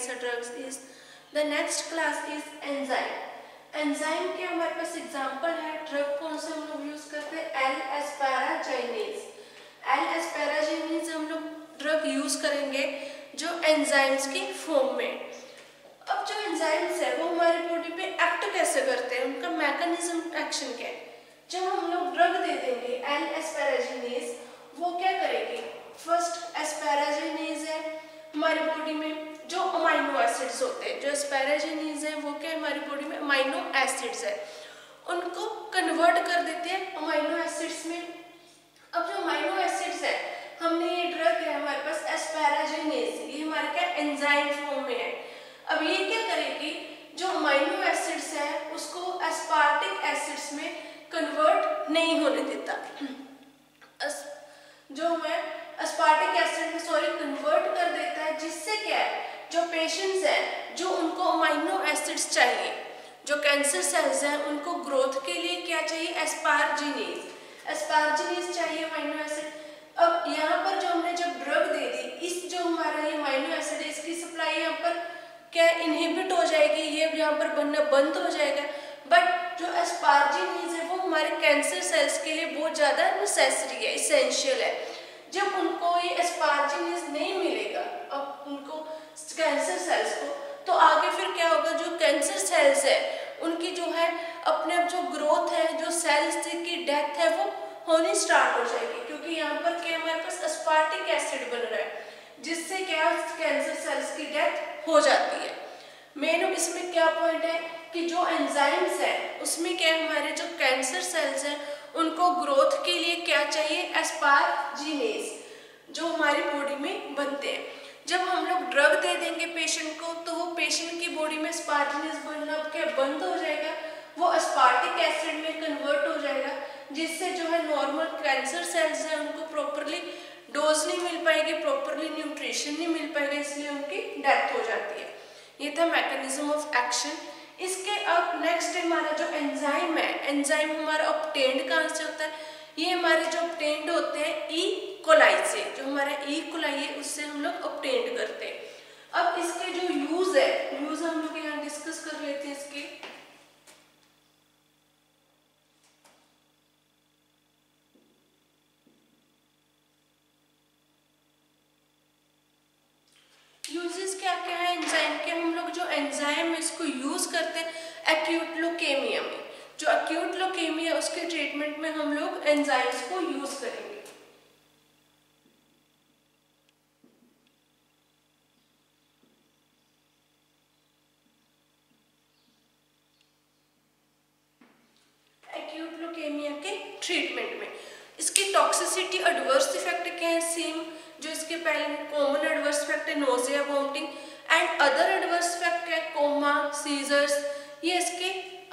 cancer drugs is the next class is enzyme. Enzyme के हमारे पास example है, drug कौन से हम लोग यूज करते हैं, एल एस्पैराजाइनेज। एल एस्पैराजाइनेज हम लोग ड्रग यूज करेंगे जो एंजाइम्स की फॉर्म में। अब जो एंजाइम्स है वो हमारी बॉडी पे एक्ट कैसे करते हैं, उनका मैकेनिज्म एक्शन क्या है। जब हम लोग ड्रग दे देंगे एल एस्पैराजाइनेज, वो क्या करेगी, फर्स्ट एस्पैराजाइनेज है हमारी बॉडी में जो अमाइनो एसिड्स होते हैं, जो एस्पैराजाइनेज है वो क्या है हमारी बॉडी में अमाइनो एसिड्स है, उनको कन्वर्ट कर देते हैं अमाइनो एसिड्स में। अब जो अमाइनो एसिड्स है, हमने ये ड्रग है हमारे पास एस्पैराजाइनेज, ये हमारे क्या एंजाइम फॉर्म में है। अब ये क्या करेगी, जो अमाइनो एसिड्स है उसको एस्पार्टिक एसिड्स में कन्वर्ट नहीं होने देता, जो है एस्पार्टिक एसिड में कन्वर्ट कर देता है, जिससे क्या है जो पेशेंट्स हैं जो उनको अमाइनो एसिड्स चाहिए, जो कैंसर सेल्स हैं उनको ग्रोथ के लिए क्या चाहिए, एस्पार्जिनेज चाहिए अमाइनो एसिड। अब यहाँ पर जो हमने जब ड्रग दे दी, इस जो हमारा ये अमाइनो एसिड है इसकी सप्लाई यहाँ पर क्या इनहिबिट हो जाएगी, ये यहाँ पर बनना बंद हो जाएगा। बट जो एस्पार्जिनेज है वो हमारे कैंसर सेल्स के लिए बहुत ज़्यादा नेसेसरी है, इसेंशियल है। जब उनको ये एस्पार्जिनेज नहीं मिलेगा अब उनको कैंसर सेल्स को, तो आगे फिर क्या होगा, जो कैंसर सेल्स है उनकी जो है अपने आप जो ग्रोथ है, जो सेल्स की डेथ है वो होनी स्टार्ट हो जाएगी, क्योंकि यहाँ पर क्या हमारे पास एस्पार्टिक एसिड बन रहा है, जिससे क्या कैंसर सेल्स की डेथ हो जाती है। मेन इसमें क्या पॉइंट है कि जो एंजाइम्स है उसमें क्या हमारे जो कैंसर सेल्स हैं उनको ग्रोथ के लिए क्या चाहिए, एस्पार्जिनेज, जो हमारी बॉडी में बनते हैं। जब हम लोग ड्रग दे देंगे पेशेंट को, तो वो पेशेंट की बॉडी में एस्पार्जिनेज बनना क्या बंद हो जाएगा, वो एस्पार्टिक एसिड में कन्वर्ट हो जाएगा, जिससे जो है नॉर्मल कैंसर सेल्स हैं उनको प्रॉपरली डोज नहीं मिल पाएगी, प्रॉपरली न्यूट्रिशन नहीं मिल पाएगा, इसलिए उनकी डेथ हो जाती है। ये था मैकेनिज्म ऑफ एक्शन। इसके अब नेक्स्ट हमारा जो एंजाइम है, एंजाइम हमारा ऑब्टेन्ड कहाँ से होता है, ये हमारे जो ऑब्टेन्ड होते हैं ई कोलाई से, जो हमारा ई कोलाई है उससे हम लोग ऑब्टेन्ड करते हैं। अब इसके जो यूज है, यूज हम लोग यहाँ डिस्कस कर लेते हैं। इसके यूजेस क्या क्या है एंजाइम के, हम लोग जो एंजाइम इसको यूज करते हैं एक्यूट ल्यूकेमिया में, जो एक्यूट ल्यूकेमिया उसके ट्रीटमेंट में हम लोग एंजाइम्स को यूज करेंगे। एक्यूट ल्यूकेमिया के ट्रीटमेंट में इसकी टॉक्सिसिटी, एडवर्स इफेक्ट क्या है, सेम जो इसके पहले कॉमन एडवर्स इफेक्ट है nausea, vomiting and other adverse effect है कोमा, सीजर्स, ये इसके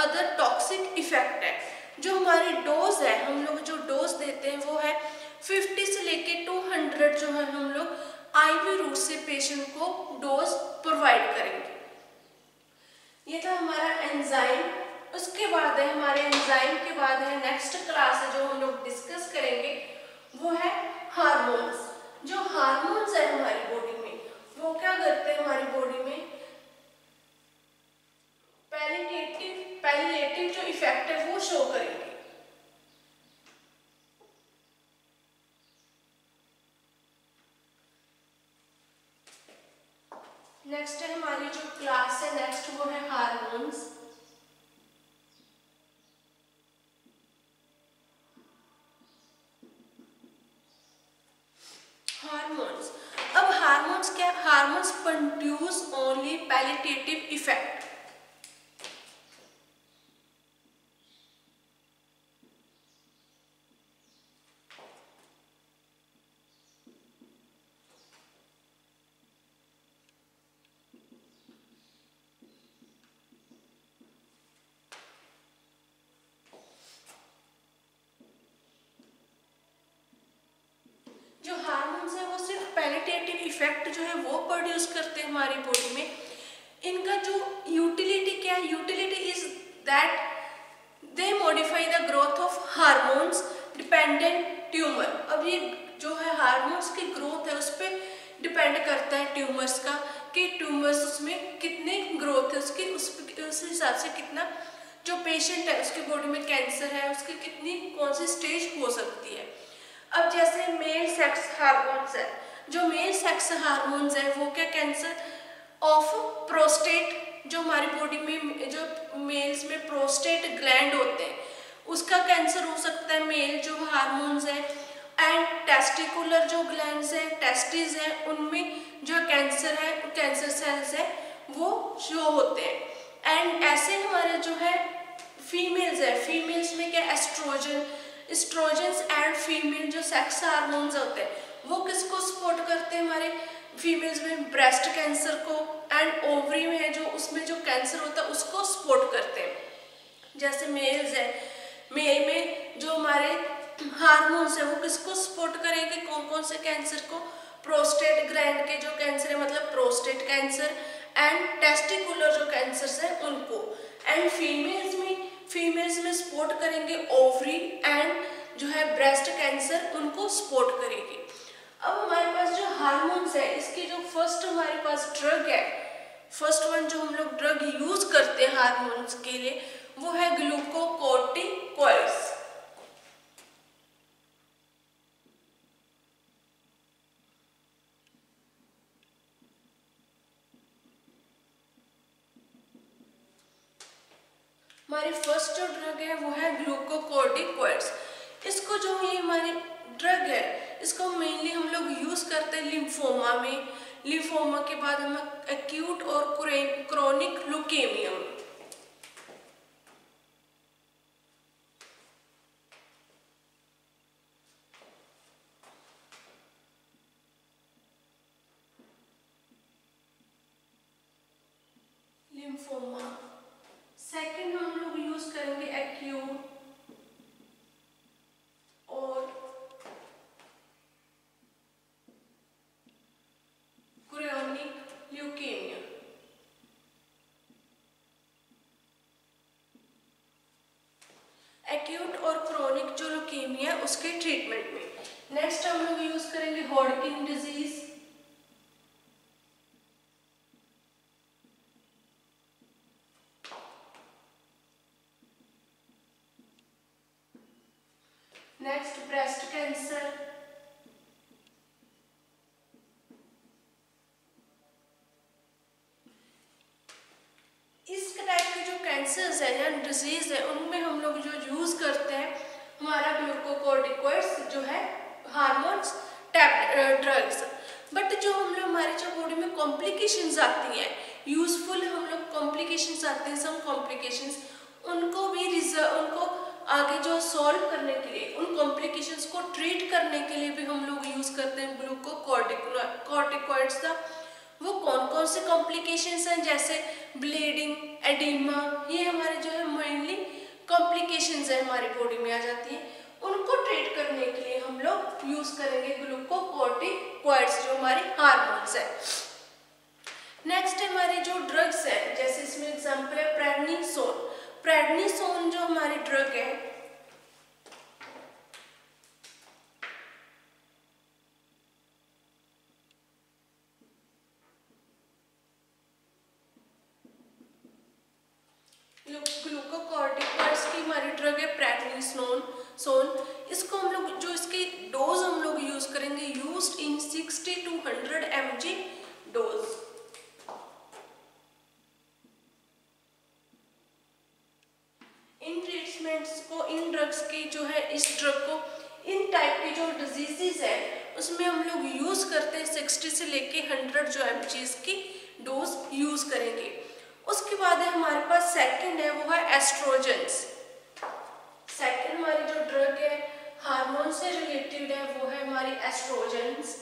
अदर टॉक्सिक इफेक्ट है। जो हमारी डोज है, हम लोग जो डोज देते हैं वो है 50 से लेके 200 जो है हम लोग आईवी रूट से पेशेंट को डोज प्रोवाइड करेंगे। ये था हमारा एंजाइम। उसके बाद है हमारे एंजाइम के बाद है नेक्स्ट क्लास है जो हम लोग डिस्कस करेंगे, वो है हार्मोन्स। जो हार्मोन्स है हमारी बॉडी में वो क्या करते हैं, हमारी बॉडी में पैलिएटिव जो इफेक्ट है वो शो करेंगे। नेक्स्ट है हमारी जो क्लास है नेक्स्ट वो है हार्मोन्स। हार्मोन्स, अब हार्मोन्स क्या, hormones produce only palliative effect. जो हार्मोन्स है वो सिर्फ पैलिएटिव इफेक्ट जो है वो प्रोड्यूस करते हैं हमारी बॉडी में। इनका जो यूटिलिटी क्या है, utility is that they modify the growth of hormones dependent tumour. अब ये जो है हार्मोन्स की ग्रोथ है उस पर डिपेंड करता है ट्यूमर्स का, कि ट्यूमर्स उसमें कितने ग्रोथ है उसकी, उस हिसाब से कितना जो पेशेंट है उसके बॉडी में कैंसर है उसकी कितनी कौन सी स्टेज हो सकती है। अब जैसे मेल सेक्स हार्मोन्स है, जो मेल सेक्स हार्मोन्स है वो क्या, कैंसर ऑफ प्रोस्टेट, जो हमारी बॉडी में जो मेल्स में प्रोस्टेट ग्लैंड होते हैं उसका कैंसर हो सकता है, मेल जो हार्मोन्स है। एंड टेस्टिकुलर जो ग्लैंड्स है, टेस्टिस है, उनमें जो कैंसर है, कैंसर सेल्स है वो शो होते हैं। एंड ऐसे हमारे जो है फीमेल्स है, फीमेल्स में क्या एस्ट्रोजन, एस्ट्रोजन्स एंड फीमेल जो सेक्स हार्मोन्स होते हैं वो किसको सपोर्ट करते हैं हमारे फीमेल्स में, ब्रेस्ट कैंसर को। एंड ओवरी में है जो उसमें जो कैंसर होता है उसको सपोर्ट करते हैं। जैसे मेल्स है, मेल में जो हमारे हार्मोन्स है वो किसको सपोर्ट करेंगे, कौन कौन से कैंसर को, प्रोस्टेट ग्लैंड के जो कैंसर है मतलब प्रोस्टेट कैंसर, एंड टेस्टिकुलर जो कैंसर्स है उनको। एंड फीमेल्स में सपोर्ट करेंगे ओवरी एंड जो है ब्रेस्ट कैंसर, उनको सपोर्ट करेंगे। अब हमारे पास जो हार्मोन्स है इसकी जो फर्स्ट हमारे पास ड्रग है, फर्स्ट वन जो हम लोग ड्रग यूज करते हैं हार्मोन्स के लिए वो है ग्लूकोकोर्टिकोइड्स। हमारी फर्स्ट जो ड्रग है वो है ग्लूकोकोर्टिकोइड्स। इसको जो ये हमारी ड्रग है इसको मेनली हम लोग यूज करते हैं लिम्फोमा में, लिम्फोमा के बाद हम एक्यूट और क्रोनिक ल्यूकेमिया में। लिम्फोमा सेकंड हम लोग यूज करेंगे एक्यूट और क्रोनिक ल्यूकेमिया। एक्यूट और क्रोनिक जो ल्यूकेमिया है उसके ट्रीटमेंट में। नेक्स्ट हम लोग यूज करेंगे हॉडकिन डिजीज, नेक्स्ट ब्रेस्ट कैंसर, इस टाइप के जो कैंसर्स है या डिजीज है उनमें हम लोग जो यूज करते हैं हमारा ग्लूकोकोर्टिकोइड्स जो है हार्मोन्स ड्रग्स। बट जो हम लोग हमारी जो बॉडी में कॉम्प्लिकेशंस आती हैं, यूजफुल हम लोग कॉम्प्लिकेशंस आते हैं, सम कॉम्प्लिकेशंस, उनको भी उनको आगे जो सॉल्व करने के लिए, उन कॉम्प्लिकेशंस को ट्रीट करने के लिए भी हम लोग यूज करते हैं ग्लूकोकोर्टिकोइड्स का। वो कौन कौन से कॉम्प्लिकेशंस हैं, जैसे ब्लीडिंग, एडिमा, ये हमारे जो है मेनली कॉम्प्लिकेशंस है हमारी बॉडी में आ जाती हैं, उनको ट्रीट करने के लिए हम लोग यूज करेंगे ग्लूकोकोर्टिकोइड्स जो हमारे हार्मोन्स है। नेक्स्ट हमारी जो ड्रग्स है, जैसे इसमें एग्जांपल है प्रेडनिसोन। प्रेडनिसोन जो हमारी ड्रग है ग्लूकोकोर्टिकोइड्स की हमारी ड्रग है प्रेडनिसोन। इसको हम लोग जो इसकी डोज हम लोग यूज करेंगे, used in 60 to 100 mg dose. In treatments को, इन ड्रग्स की जो है, इस ड्रग को इन टाइप की जो डिजीजेस है उसमें हम लोग यूज करते हैं 60 से लेके 100 जो mg की डोज यूज करेंगे। उसके बाद है हमारे पास सेकंड है वो है एस्ट्रोजेंस। सेकंड हमारी जो ड्रग है हार्मोन से रिलेटेड है वो है हमारी एस्ट्रोजेंस।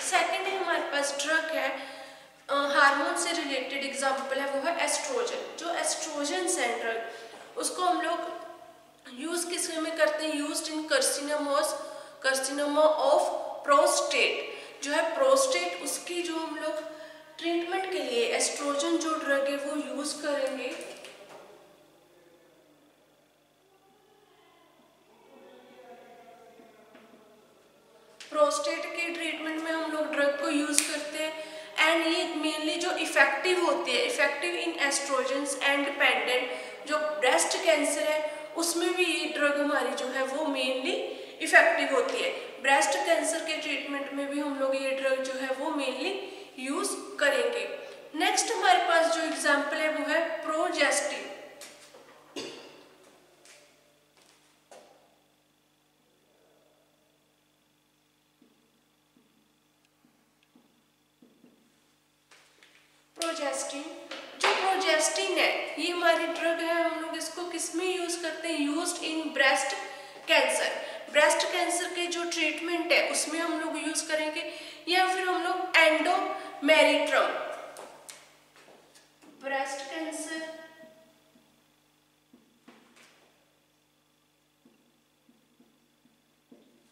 सेकंड है हमारे पास ड्रग है हार्मोन से रिलेटेड एग्जाम्पल है वो है एस्ट्रोजन। जो एस्ट्रोजन है ड्रग, उसको हम लोग यूज किस में करते हैं? Used in carcinoma of prostate. जो है प्रोस्टेट, उसकी जो हम लोग ट्रीटमेंट के लिए एस्ट्रोजन जो ड्रग है वो यूज करेंगे। प्रोस्टेट के ट्रीटमेंट में हम लोग ड्रग को यूज करते हैं एंड ये मेनली जो इफेक्टिव होती है, effective in estrogens and dependent जो ब्रेस्ट कैंसर है उसमें भी ये ड्रग हमारी जो है वो मेनली इफेक्टिव होती है। ब्रेस्ट कैंसर के ट्रीटमेंट में भी हम लोग ये ड्रग जो है वो मेनली यूज करेंगे। नेक्स्ट हमारे पास जो एग्जाम्पल है वो है प्रोजेस्टिन। प्रोजेस्टिन, जो प्रोजेस्टिन है ये हमारी ड्रग है, हम लोग इसको किस में यूज करते हैं? Used in breast cancer. Breast cancer के जो ट्रीटमेंट है उसमें हम लोग यूज करेंगे, या फिर हम लोग endometrium, breast cancer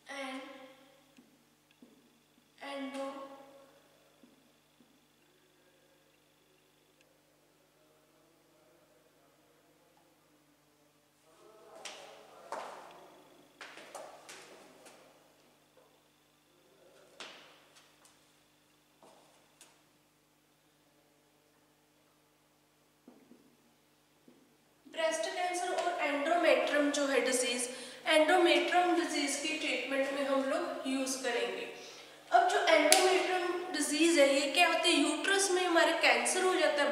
and endo breast cancer और एंडोमेट्रियम जो है डिजीज, एंडोमेट्रियम डिजीज की ट्रीटमेंट में हम लोग यूज करेंगे। अब जो एंडोमेट्रियम डिजीज है ये क्या होती है? यूट्रस में हमारे कैंसर हो जाता है,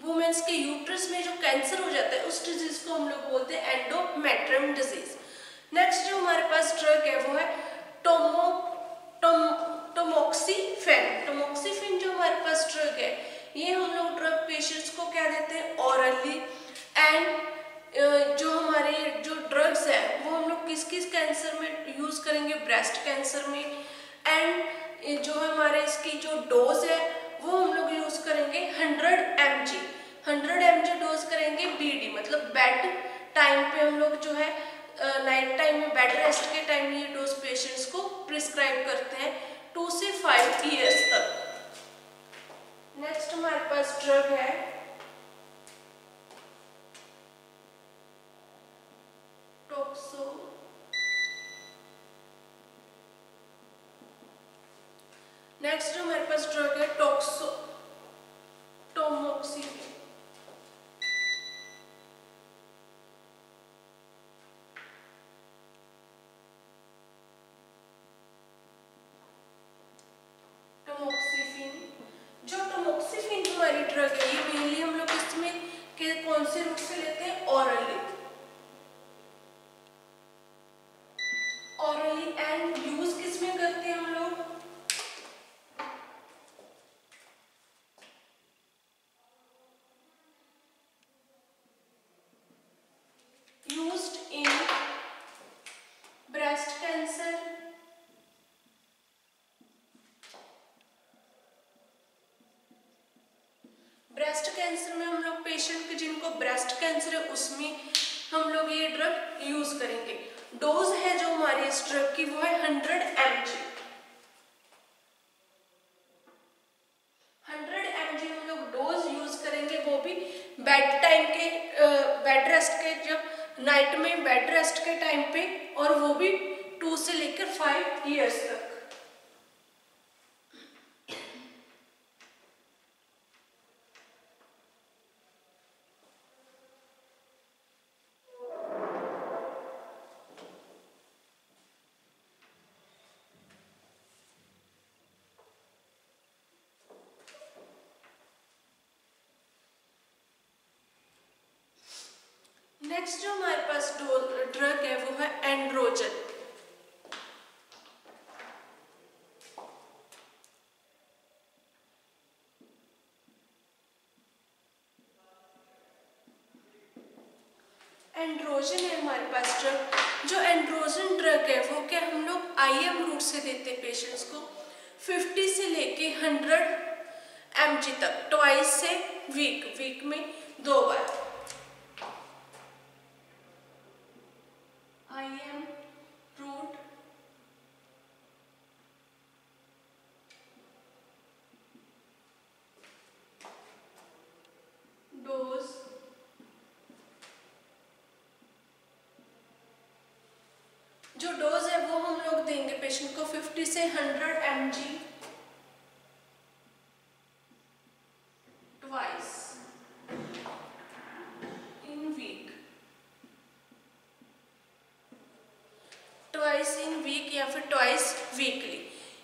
वुमेन्स के यूट्रस में जो कैंसर हो जाता है उस डिजीज को हम लोग बोलते हैं एंडोमेट्रियम डिजीज। नेक्स्ट जो हमारे पास ड्रग है वो है टोमोक्सिफेन। टोमोक्सिफेन जो हमारे पास ड्रग है ये हम लोग ड्रग पेशेंट्स को क्या देते हैं? ऑरली। एंड जो हमारे जो ड्रग्स है वो हम लोग किस किस कैंसर में यूज करेंगे? ब्रेस्ट कैंसर में। एंड जो हमारे इसकी जो डोज है वो हम लोग यूज करेंगे 100 mg डोज करेंगे बीडी, मतलब बेड टाइम पे हम लोग जो है नाइट टाइम में बेड रेस्ट के टाइम ये डोज पेशेंट्स को प्रिस्क्राइब करते हैं 2 से 5 ईयर्स तक। नेक्स्ट हमारे पास ड्रग है टोक्सो। नेक्स्ट जो हमारे पास ड्रग है टोमोक्सिफेन। जो टोमोक्सिफेन हमारी ड्रग है ये मेनली हम लोग इसमें कौन से रूप से लेते हैं? ऑरली। एंड यूज किसमें करते हैं हम लोग? यूज्ड इन ब्रेस्ट कैंसर में हम लोग पेशेंट के जिनको ब्रेस्ट कैंसर है उसमें हम लोग ये ड्रग यूज करेंगे। डोज है जो हमारी इस ड्रग की वो है 100 mg। 100 mg हम लोग डोज यूज करेंगे, वो भी बेड टाइम के बेड रेस्ट के, जब नाइट में बेड रेस्ट के टाइम पे, और वो भी 2 से लेकर 5 ईयर्स तक। नेक्स्ट जो हमारे पास ड्रग है वो है एंड्रोजन। एंड्रोजन है हमारे पास ड्रग। जो एंड्रोजन ड्रग है वो क्या हम लोग IM रूट से देते हैं पेशेंट्स को। 50 से लेके 100 mg तक, ट्वाइस से वीक में 2 बार। IM रूट डोज जो डोज है वो हम लोग देंगे पेशेंट को 50 से 100 mg twice in week, twice in week या फिर ट्वाइस वीकली।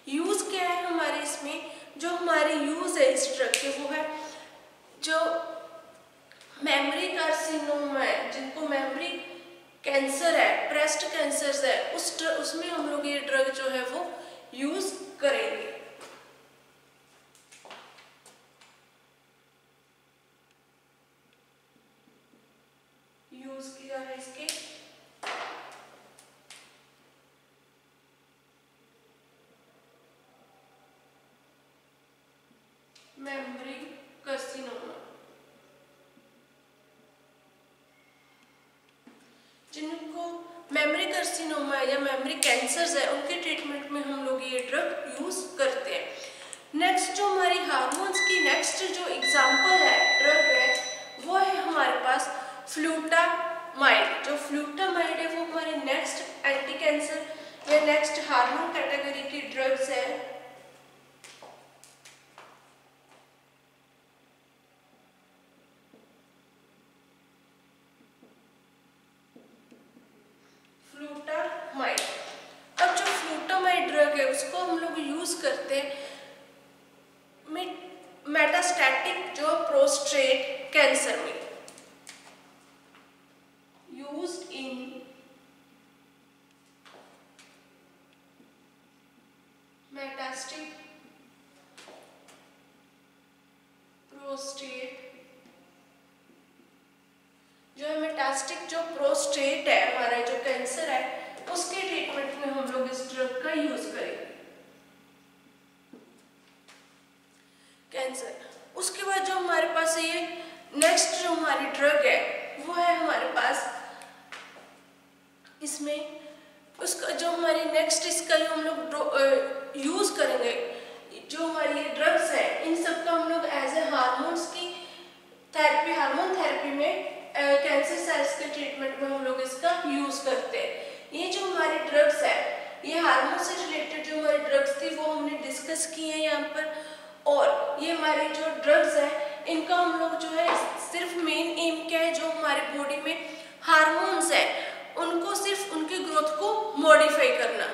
यूज क्या है हमारे इसमें, जो हमारे यूज है इस ड्रग के वो है जो मेमोरी कार्सिनोमा है, जिनको मेमोरी कैंसर है, ब्रेस्ट कैंसर है, उसमें हम लोग ये ड्रग जो है वो यूज करेंगे। यूज किया है इसके मेमोरी कार्सिनोमा, जिनको मेमोरी कार्सिनोमा या मेमोरी कैंसर्स है उनके ट्रीटमेंट में हम लोग ये ड्रग यूज करते हैं। नेक्स्ट जो हमारी हार्मोन्स की नेक्स्ट जो एग्जांपल है ड्रग है वो है हमारे पास फ्लूटामाइड। जो फ्लूटामाइड है वो हमारी नेक्स्ट एंटी कैंसर या नेक्स्ट हार्मोन कैटेगरी की ड्रग्स है। फ्लूटामाइड, अब जो फ्लूटामाइड ड्रग है उसको हम लोग यूज करते हैं मेटास्टैटिक जो प्रोस्टेट कैंसर में, यूज्ड इन मेटास्टिक प्रोस्टेट, जो है मेटास्टिक जो प्रोस्टेट है हमारा जो कैंसर है उसके ट्रीटमेंट में हम लोग इस ड्रग का यूज करेंगे कैंसर। उसके बाद जो हमारे पास ये नेक्स्ट जो हमारी ड्रग है वो है हमारे पास इसमें उसका जो हमारी नेक्स्ट इसका जो हम लोग यूज करेंगे, जो हमारी ये ड्रग्स है इन सब का हम लोग एज ए हार्मोन्स की थेरेपी, हार्मोन थेरेपी में कैंसर सेल्स के ट्रीटमेंट में हम लोग इसका यूज करते हैं। ये जो हमारी ड्रग्स है ये हार्मोन से रिलेटेड जो हमारी ड्रग्स थी वो हमने डिस्कस की है यहाँ पर, और ये हमारी जो ड्रग्स है इनका हम लोग जो है सिर्फ मेन एम क्या है, जो हमारे बॉडी में हार्मोन्स है उनको सिर्फ उनके ग्रोथ को मॉडिफाई करना,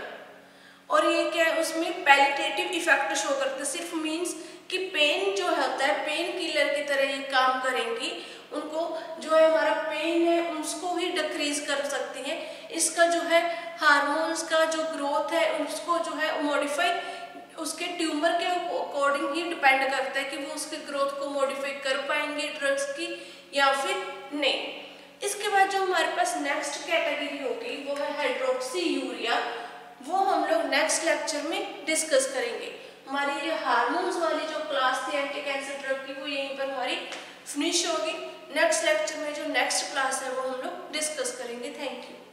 और ये क्या है उसमें पैलिएटिव इफेक्ट शो करते हैं। सिर्फ मीन्स कि पेन जो होता है पेन किलर की तरह ये काम करेंगी, उनको जो है हमारा पेन है उसको ही डिक्रीज कर सकती हैं। इसका जो है हार्मोन्स का जो ग्रोथ है उसको जो है मॉडिफाई उसके ट्यूमर के अकॉर्डिंग ही डिपेंड करता है कि वो उसके ग्रोथ को मॉडिफाई कर पाएंगे ड्रग्स की या फिर नहीं। इसके बाद जो हमारे पास नेक्स्ट कैटेगरी होगी वो है हाइड्रोक्सी यूरिया, वो हम लोग नेक्स्ट लेक्चर में डिस्कस करेंगे। हमारी ये हार्मोन्स वाली जो क्लास थी एंटी कैंसर ड्रग की वो यहीं पर हमारी फिनिश होगी। नेक्स्ट लेक्चर में जो नेक्स्ट क्लास है वो हम लोग डिस्कस करेंगे। Thank you.